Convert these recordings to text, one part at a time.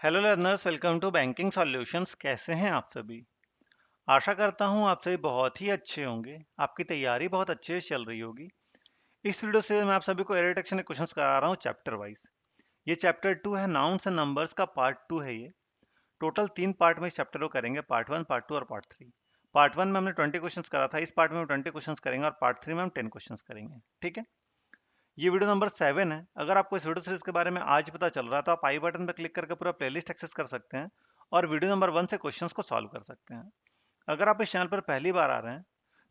Hello learners, welcome to banking solutions. कैसे हैं आप सभी? आशा करता हूं आप सभी बहुत ही अच्छे होंगे। आपकी तैयारी बहुत अच्छे से चल रही होगी। इस वीडियो से मैं आप सभी को एरर डिटेक्शन के क्वेश्चंस करा रहा हूं चैप्टर वाइज। ये चैप्टर 2 है, नाउन्स एंड नंबर्स का पार्ट 2 है ये। टोटल 3 पार्ट में इस चैप्टर को करेंगे, पार्ट 1, पार्ट 2 और पार्ट 3। पार्ट 1 में हमने 20 क्वेश्चंस करा था, इस पार्ट में हम 20 क्वेश्चंस करेंगे और पार्ट 3 में हम 10 क्वेश्चंस करेंगे। ठीक है, ये वीडियो नंबर 7 है। अगर आपको इस वीडियो सीरीज के बारे में आज पता चल रहा है तो आप आई बटन पर क्लिक करके पूरा प्लेलिस्ट एक्सेस कर सकते हैं और वीडियो नंबर 1 से क्वेश्चंस को सॉल्व कर सकते हैं। अगर आप इस चैनल पर पहली बार आ रहे हैं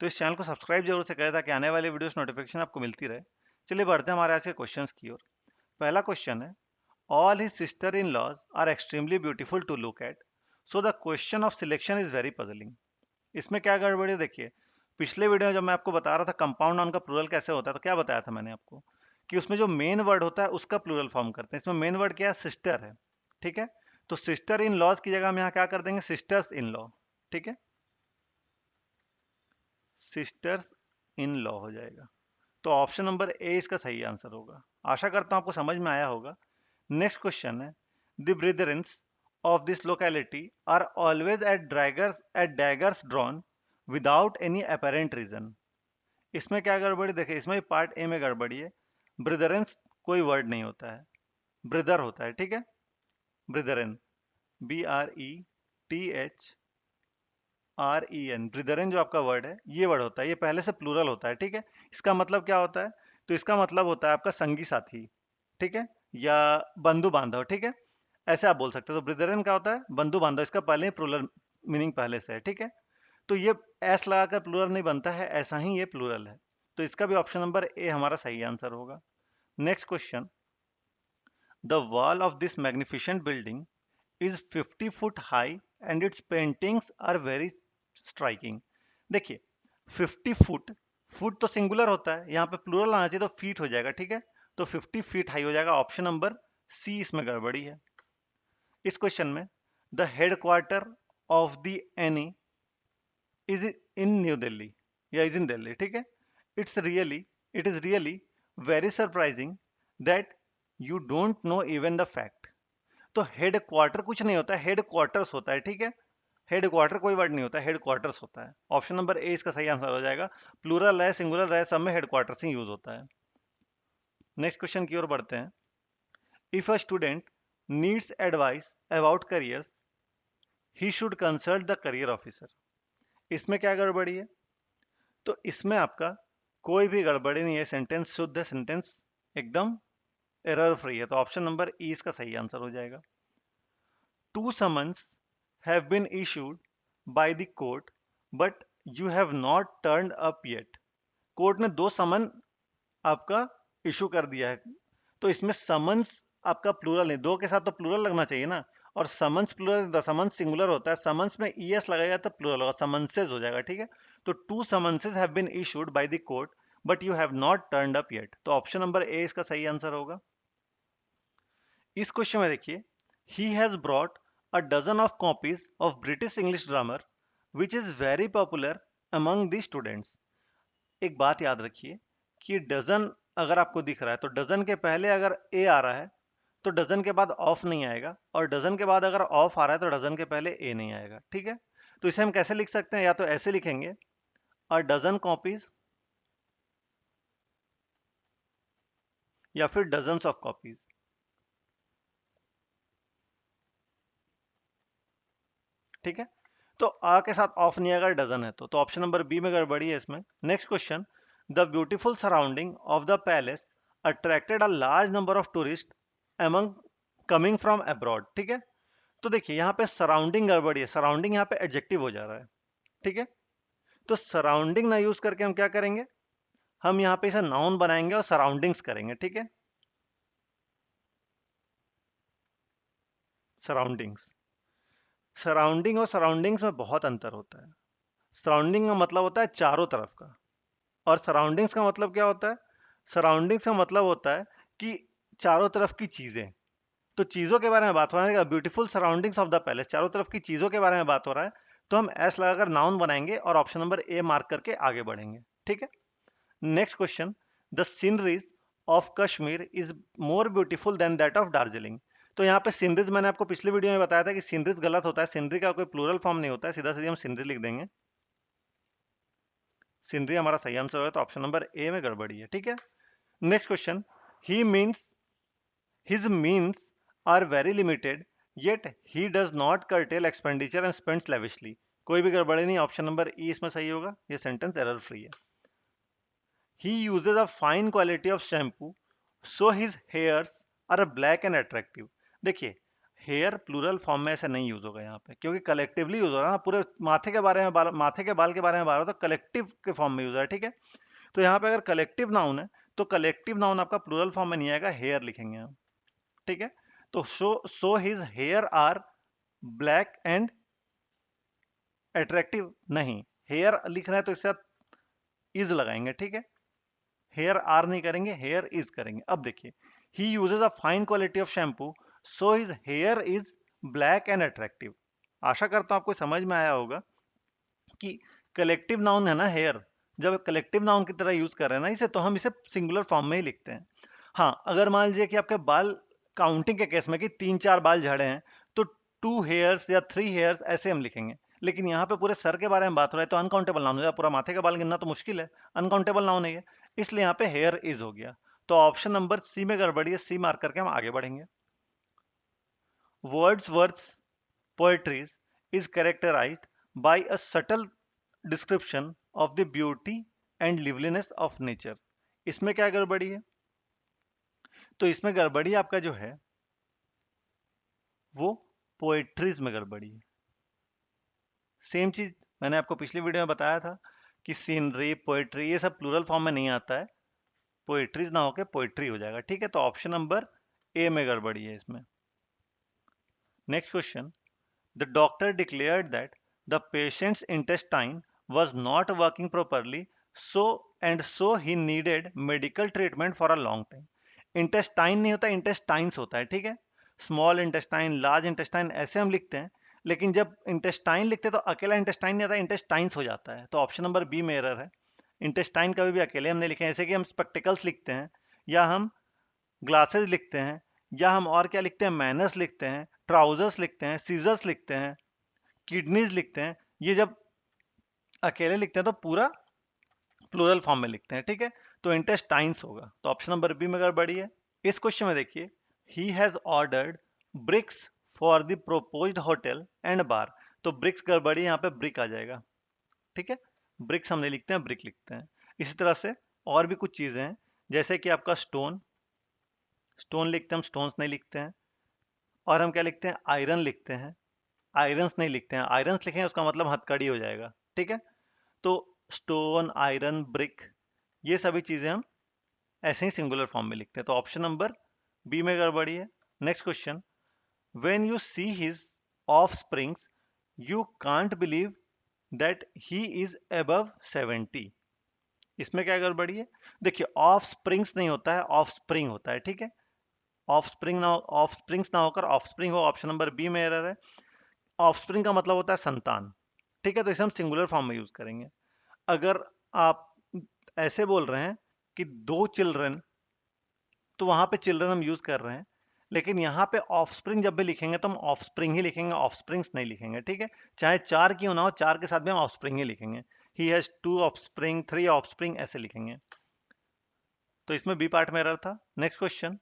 तो इस चैनल को सब्सक्राइब जरूर से करें ताकि आने वाले वीडियोस नोटिफिकेशन आपको मिलती रहे। चलिए बढ़ते हैं हमारे आज के क्वेश्चंस की ओर। पहला क्वेश्चन है, all his sister in laws are extremely beautiful to look at, so the question of selection is very puzzling. इसमें क्या गड़बड़ी है देखिए। पिछले वीडियो में जब मैं आपको बता रहा था कंपाउंड नाउन का प्लूरल कैसे होता है तो क्या बताया था मैंने आपको कि उसमें जो मेन वर्ड होता है उसका प्लूरल फॉर्म करते हैं। इसमें मेन वर्ड क्या है? सिस्टर है। ठीक है, तो सिस्टर इन लॉज की जगह हम यहाँ क्या कर देंगे? Sisters in law. ठीक है, सिस्टर्स इन लॉ हो जाएगा। तो ऑप्शन नंबर ए इसका सही आंसर होगा। आशा करता हूं आपको समझ में आया होगा। नेक्स्ट क्वेश्चन है, the brethrens of this locality are always at daggers drawn without any apparent reason. इसमें क्या गड़बड़ी देखिए, इसमें भी पार्ट ए में गड़बड़ी है। ब्रिदरन्स कोई वर्ड नहीं होता है, ब्रिदर होता है। ठीक है, ब्रिदरन, BRETHREN, ब्रिदरन जो आपका वर्ड है ये वर्ड होता है, ये पहले से प्लूरल होता है। ठीक है, इसका मतलब क्या होता है? तो इसका मतलब होता है आपका संगी साथी। ठीक है, या बंधु बांधव। ठीक है, ऐसे आप बोल सकते हो। तो ब्रिदरन क्या होता है? बंधु बांधव। इसका पहले ही प्लूरल मीनिंग पहले से है। ठीक है, तो ये एस लगाकर प्लूरल नहीं बनता है, ऐसा ही ये प्लूरल है। तो इसका भी ऑप्शन नंबर ए हमारा सही आंसर होगा। Next question, the wall of this magnificent building is 50 foot high and its paintings are very striking. देखिए 50 फुट, फुट तो सिंगुलर होता है, यहाँ पे प्लूरल आना चाहिए तो फीट हो जाएगा। ठीक है, तो 50 फीट हाई हो जाएगा। ऑप्शन नंबर सी इसमें गड़बड़ी है। इस क्वेश्चन में, the head quarter of the any is in new Delhi या इज इन दिल्ली। ठीक है, it's really it is really very surprising that you don't know even the fact. तो हेड क्वार्टर कुछ नहीं होता है, हेड क्वार्टर्स होता है। ठीक है, हेड क्वार्टर कोई वर्ड नहीं होता है, हेड क्वार्टर्स होता है। ऑप्शन नंबर ए इसका सही आंसर हो जाएगा। प्लूरल रहे सिंगुलर रहे, सब में हेड क्वार्टर्स ही यूज होता है। नेक्स्ट क्वेश्चन की ओर बढ़ते हैं। If a student needs advice about careers he should consult the career officer. इसमें क्या गड़बड़ी है? तो इसमें आपका कोई भी गड़बड़ी नहीं है, सेंटेंस शुद्ध है, सेंटेंस एकदम एरर फ्री है। तो ऑप्शन नंबर ई इसका सही आंसर हो जाएगा। Two summons have been issued by the court but you have not turned up yet। Court ने दो समन आपका इशू कर दिया है। तो इसमें समन्स आपका प्लूरल नहीं, दो के साथ तो प्लूरल लगना चाहिए ना। और समन्स प्लूरल, समन्स सिंगुलर होता है, समन्स में ईएस लगेगा तो प्लूरल होगा, समन्सेज हो जाएगा। ठीक है, तो two summonses have been issued by the court but you have not turned up yet. तो ऑप्शन नंबर ए इसका सही आंसर होगा। इस क्वेश्चन में देखिए, he has brought a dozen of copies of British English grammar which is very popular among the students. एक बात याद रखिए कि डजन अगर आपको दिख रहा है तो डजन के पहले अगर ए आ रहा है तो डजन के बाद ऑफ नहीं आएगा, और डजन के बाद अगर ऑफ आ रहा है तो डजन के पहले ए नहीं आएगा। ठीक है, तो इसे हम कैसे लिख सकते हैं? या तो ऐसे लिखेंगे, अ डजन कॉपीज, या फिर डजन्स ऑफ कॉपीज। ठीक है, तो आ के साथ ऑफ नहीं आएगा, डजन है तो ऑप्शन नंबर बी में गड़बड़ी है इसमें। Next question, the beautiful surrounding of the palace attracted a large number of tourist among coming from abroad. ठीक है, तो देखिए यहाँ पे सराउंडिंग गड़बड़ी है, सराउंडिंग यहाँ पे एडजेक्टिव हो जा रहा है। ठीक है, तो सराउंडिंग ना यूज करके हम क्या करेंगे? हम यहाँ पे इसे नाउन बनाएंगे और सराउंडिंग्स करेंगे। ठीक है, सराउंडिंग्स, सराउंडिंग और सराउंडिंग्स में बहुत अंतर होता है। सराउंडिंग का मतलब होता है चारों तरफ का, और सराउंडिंग्स का मतलब क्या होता है? सराउंडिंग्स का मतलब होता है कि चारों तरफ की चीजें। तो चीजों के बारे में बात हो रहा है, beautiful surroundings of the palace, चारों तरफ की चीजों के बारे में बात हो रहा है। तो हम एस लगाकर नाउन बनाएंगे और ऑप्शन नंबर ए मार्क करके आगे बढ़ेंगे। ठीक है, next question, the sceneries of Kashmir is more beautiful then that of Darjeeling. तो यहाँ पे सिनरीज मैंने आपको पिछले वीडियो में बताया था कि सिनरीज गलत होता है, सिनरी का कोई प्लूरल फॉर्म नहीं होता है, सीधा सीधा हम सिनरी लिख देंगे। सिनरी हमारा सही आंसर होगा, तो ऑप्शन नंबर ए में गड़बड़ी है, ठीक है। Next question, he means his means are very limited yet he does not curtail expenditure and spends lavishly. कोई भी गड़बड़ी नहीं, ऑप्शन नंबर ई इसमें सही होगा, ये सेंटेंस एरर फ्री है। He uses a fine quality of shampoo so his hairs are black and attractive. देखिए, हेयर प्लूरल फॉर्म में ऐसे नहीं यूज होगा यहाँ पे, क्योंकि कलेक्टिवली यूज हो रहा है ना, पूरे माथे के बारे में माथे के बाल के बारे में बात हो तो कलेक्टिव के फॉर्म में यूज है, ठीक है। तो यहाँ पे अगर कलेक्टिव नाउन है तो कलेक्टिव नाउन आपका प्लूरल फॉर्म में नहीं आएगा, हेयर लिखेंगे हम, ठीक है। तो so his hair are black and attractive नहीं, हेयर लिख रहे हैं तो इससे आप इज लगाएंगे, ठीक है। हेयर आर नहीं करेंगे, हेयर इज करेंगे। अब देखिए, he uses a fine quality of shampoo so his hair is black and attractive. आशा करता हूं आपको समझ में आया होगा कि कलेक्टिव नाउन है ना हेयर, जब कलेक्टिव नाउन की तरह यूज कर रहे हैं ना इसे, तो हम इसे सिंगुलर फॉर्म में ही लिखते हैं। हाँ, अगर मान लीजिए कि आपके बाल काउंटिंग के केस में कि 3-4 बाल झड़े हैं, तो 2 हेयर्स या 3 हेयर्स ऐसे हम लिखेंगे। लेकिन यहाँ पे पूरे सर के बारे में बात हो रहा है तो अनकाउंटेबल नाउन हो जाएगा, पूरा माथे का बाल गिनना तो मुश्किल है, अनकाउंटेबल नाउन है ये, इसलिए यहाँ पे हेयर इज हो गया। तो ऑप्शन नंबर सी में गड़बड़ी है, सी मार्क करके हम आगे बढ़ेंगे। वर्ड्सवर्थ्स poetry is characterized by a subtle description of the beauty and liveliness of nature। इसमें क्या गड़बड़ी है? तो इसमें गड़बड़ी आपका जो है वो पोएट्रीज में गड़बड़ी है। सेम चीज मैंने आपको पिछली वीडियो में बताया था कि सीनरी, पोएट्री ये सब प्लूरल फॉर्म में नहीं आता है, पोएट्रीज ना होके पोएट्री हो जाएगा, ठीक है। तो ऑप्शन नंबर ए में गड़बड़ी है इसमें। Next question, the doctor declared that the patient's intestine was not working properly, so he needed medical treatment for a long time। Intestine नहीं होता, इंटेस्टाइन्स होता है, ठीक है। स्मॉल इंटेस्टाइन, लार्ज इंटेस्टाइन ऐसे हम लिखते हैं, लेकिन जब इंटेस्टाइन लिखते हैं तो अकेला इंटेस्टाइन नहीं आता, इंटेस्टाइन्स हो जाता है। तो ऑप्शन नंबर बी में एरर है, इंटेस्टाइन कभी भी अकेले हम नहीं लिखे, जैसे कि हम स्पेक्टिकल्स लिखते हैं, या हम ग्लासेस लिखते हैं, या हम और क्या लिखते हैं, मैनस लिखते हैं, ट्राउजर्स लिखते हैं, सीजर्स लिखते हैं, किडनीज लिखते हैं। ये जब अकेले लिखते हैं तो पूरा प्लूरल फॉर्म में लिखते हैं, ठीक है। तो इंटेस्टाइन्स होगा, तो ऑप्शन नंबर बी में गड़बड़ी है। इस क्वेश्चन में देखिए, he has ordered bricks for the proposed hotel and bar. तो ब्रिक्स गड़बड़ी, यहाँ पे ब्रिक आ जाएगा, ठीक है। ब्रिक्स हम नहीं लिखते हैं, ब्रिक लिखते हैं। इसी तरह से और भी कुछ चीजें हैं, जैसे कि आपका स्टोन, स्टोन लिखते हैं हम, स्टोन्स नहीं लिखते हैं। और हम क्या लिखते हैं, आयरन लिखते हैं, आयरन्स नहीं लिखते हैं। आयरन्स लिखें उसका मतलब हथकड़ी हो जाएगा, ठीक है। तो स्टोन, आयरन, ब्रिक ये सभी चीजें हम ऐसे ही सिंगुलर फॉर्म में लिखते हैं, तो ऑप्शन नंबर बी में गड़बड़ी है। Next question, when you see his of springs you can't believe that he is above 70। इसमें क्या गड़बड़ी है? देखिए, ऑफ स्प्रिंग्स नहीं होता है, ऑफ स्प्रिंग होता है, ठीक है। ऑफ स्प्रिंग ना, ऑफ स्प्रिंग्स ना होकर ऑफ स्प्रिंग हो, ऑप्शन नंबर बी में एरर है। ऑफ स्प्रिंग का मतलब होता है संतान, ठीक है। तो इसे हम सिंगुलर फॉर्म में यूज करेंगे। अगर आप ऐसे बोल रहे हैं कि 2 चिल्ड्रन, तो वहां पे चिल्ड्रन हम यूज कर रहे हैं, लेकिन यहाँ पे ऑफस्प्रिंग जब भी लिखेंगे तो हम ऑफस्प्रिंग ही लिखेंगे, ऑफस्प्रिंग्स नहीं लिखेंगे, ठीक है। चाहे 4 क्यों ना हो, 4 के साथ भी हम ऑफस्प्रिंग ही लिखेंगे। ही हैज 2 ऑफस्प्रिंग, 3 ऑफस्प्रिंग ऐसे लिखेंगे। तो इसमें बी पार्ट में एरर था। Next question,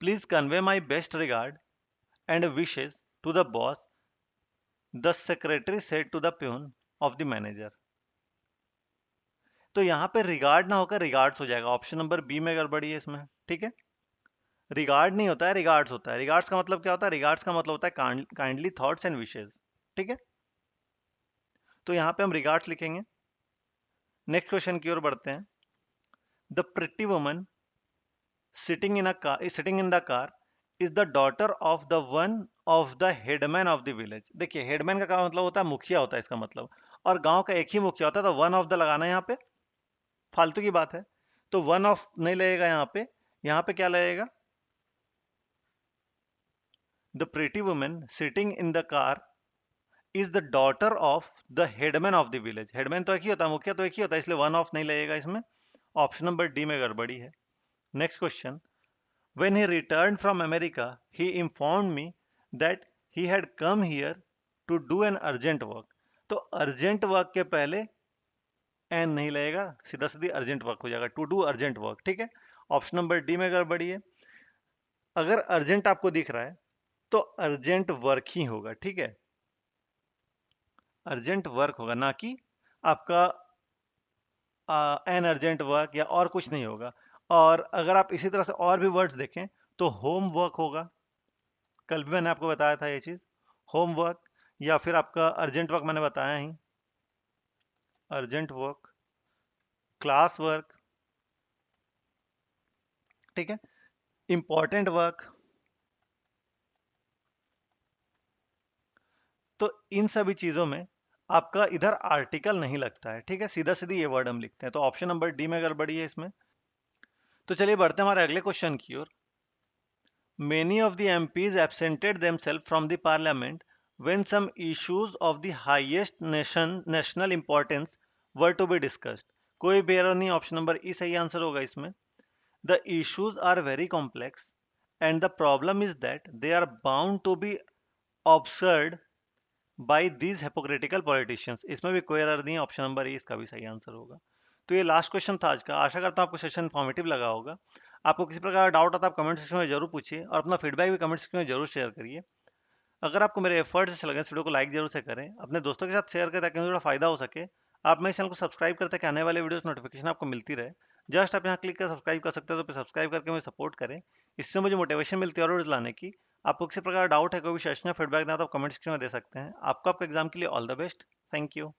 please convey my best regard and wishes to the boss, the secretary said to the peon of the manager. तो यहाँ पे रिगार्ड ना होकर रिगार्ड्स हो जाएगा, ऑप्शन नंबर बी में गड़बड़ी है इसमें, ठीक है। रिगार्ड नहीं होता है, रिगार्ड्स होता है। रिगार्ड्स का मतलब क्या होता है? रिगार्ड्स का मतलब होता है काइंडली थॉट्स एंड विशेस, ठीक है। तो यहाँ पे हम रिगार्ड्स लिखेंगे। नेक्स्ट क्वेश्चन की ओर बढ़ते हैं। The pretty woman sitting in a car, sitting in the car is the daughter of the one of the headman of the village. देखिए, हेडमैन का क्या मतलब होता है? मुखिया होता है इसका मतलब, और गांव का एक ही मुखिया होता है, तो वन ऑफ द लगाना है यहाँ पे, फालतू की बात है। तो वन ऑफ नहीं लगेगा यहाँ पे क्या लगेगा? The pretty woman sitting in the car is the daughter of the headman of the village. Headman तो एक ही होता है, मुखिया तो एक ही होता है, इसलिए वन ऑफ नहीं लगेगा इसमें, ऑप्शन नंबर डी में गड़बड़ी है। Next question, When he returned from America, he informed me that he had come here to do an urgent work. तो अर्जेंट वर्क के पहले एन नहीं लगेगा, सीधा सीधी अर्जेंट वर्क हो जाएगा, टू डू अर्जेंट वर्क। ठीक है, ऑप्शन नंबर डी में गड़बड़ी है। अगर अर्जेंट आपको दिख रहा है तो अर्जेंट वर्क ही होगा। ठीक है, अर्जेंट वर्क होगा, ना कि आपका एन अर्जेंट वर्क या और कुछ नहीं होगा। और अगर आप इसी तरह से और भी वर्ड्स देखें तो होम वर्क होगा, कल भी मैंने आपको बताया था ये चीज, होम वर्क। या फिर आपका अर्जेंट वर्क मैंने बताया ही, अर्जेंट वर्क, क्लास वर्क। ठीक है, इंपॉर्टेंट वर्क। तो इन सभी चीजों में आपका इधर आर्टिकल नहीं लगता है। ठीक है, सीधा सीधी ये वर्ड हम लिखते हैं, तो ऑप्शन नंबर डी में गड़बड़ी है इसमें। तो चलिए बढ़ते हैं हमारे अगले क्वेश्चन की ओर। Many of the MPs absented themselves from the parliament when some issues of the highest national importance were to be discussed. कोई भी एरर नहीं, ऑप्शन नंबर ई सही आंसर होगा इसमें। The issues are very complex and the problem is that they are bound to be observed by these hypocritical politicians. इसमें भी कोई error नहीं है, ऑप्शन नंबर ई इसका भी सही आंसर होगा। तो ये लास्ट क्वेश्चन था आज का। आशा करता हूँ आपको सेशन इन्फॉर्मेटिव लगा होगा। आपको किसी प्रकार का डाउट आता है आप कमेंट सेक्शन में जरूर पूछिए, और अपना फीडबैक भी कमेंट सेक्शन में जरूर शेयर करिए। अगर आपको मेरे एफर्ट्स अच्छे लगे इस वीडियो को लाइक जरूर से करें, अपने दोस्तों के साथ शेयर करें ताकि उन्हें थोड़ा फायदा हो सके। आप मेरे चैनल को सब्सक्राइब करते कि आने वाले वीडियोस नोटिफिकेशन आपको मिलती रहे। जस्ट आप यहाँ क्लिक कर सब्सक्राइब कर सकते हैं, तो सब्सक्राइब करके मुझे सपोर्ट करें, इससे मुझे मोटिवेशन मिलती है और वीडियोस लाने की। आपको किसी प्रकार डाउट है, कोई भी सेशन या फीडबैक देना, तो आप कमेंट सेक्शन में दे सकते हैं। आपको आपके एग्जाम के लिए all the best. Thank you.